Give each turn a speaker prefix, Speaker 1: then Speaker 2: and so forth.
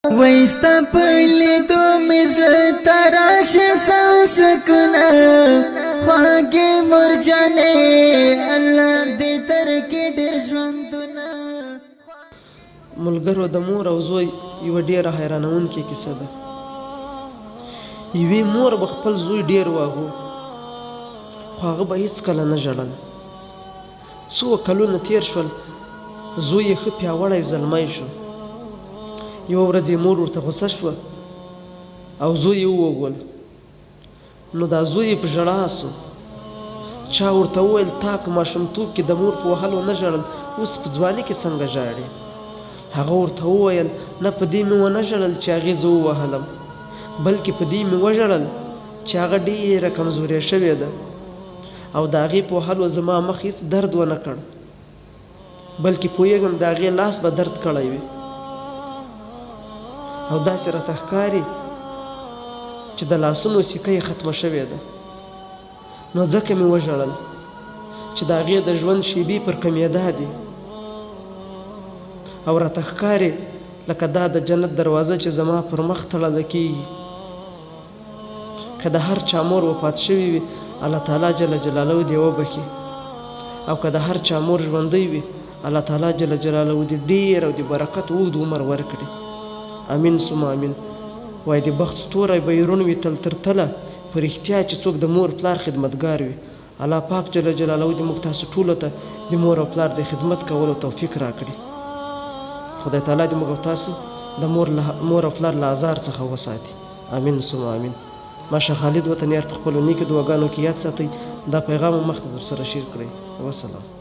Speaker 1: وایستا پلی دو مثل تراش سو سکنا خواږه مرجانه الله دې ترکې ډېر ژوندونه.
Speaker 2: ملګرو د مور او زوی یوه ډېره حیرانونکې کیسه ده. یوې مور به خپل زوی ډېر واهو خو هغه به هېڅکله نه ژړل. څو کلونه تېر شول، زوی یې ښه پیاوړی زلمی شو. یوه ورځ یې مور ورته غوسه شوه او زوی یې ووژل. نو دا زوی یې په ژړا سو. چا ورته وویل تا په ماشومتوب کې د مور په وهلو نه ژړل، اوس په ځواني کې څنګه ژاړې؟ هغه ورته وویل نه، په دې مې ونه ژړل چې هغې زه ووهلم، بلکې په دې مې وژړل چې هغه ډېره کمزورې شوې ده او د هغې په وهلو زما مخ هېڅ درد ونه کړ، بلکې پوهېږم د هغې لاس به درد کړی وي او داسې راته ښکاري چې د لاسونو سکه یې ختمه شوې ده. نو ځکه مې وژړل چې د هغې د ژوند شېبې پر کمېدا دي او راته ښکاري لکه دا د جنت دروازه چې زما پر مخ تړله کېږي. که د هر چا مور وفات شوې وي، الله تعالی جل جلاله دې وبخي، او که د هر چا مور ژوندی وي، الله تعالی جل جلاله دې ډېر او د برکت اوږد عمر ورکړي. امین ثم امین. وایي د بخت ستوری به یې روڼ وي تل تر تله، په رښتیا چې څوک د مور پلار خدمتګار وي. الله پاک جل جلاله دې موږ تاسو ټولو ته د مور او پلار د خدمت کولو توفیق راکړي. خدای تعالی دې موږ او تاسو د مور او پلار له ازار څخه وساتي. امین ثم امین. ماشه خالد وطنیار په خپلو نیکو دعاګانو کې یاد ساتئ. دا پیغام مو مخته در سره شیر کړئ. وسلام.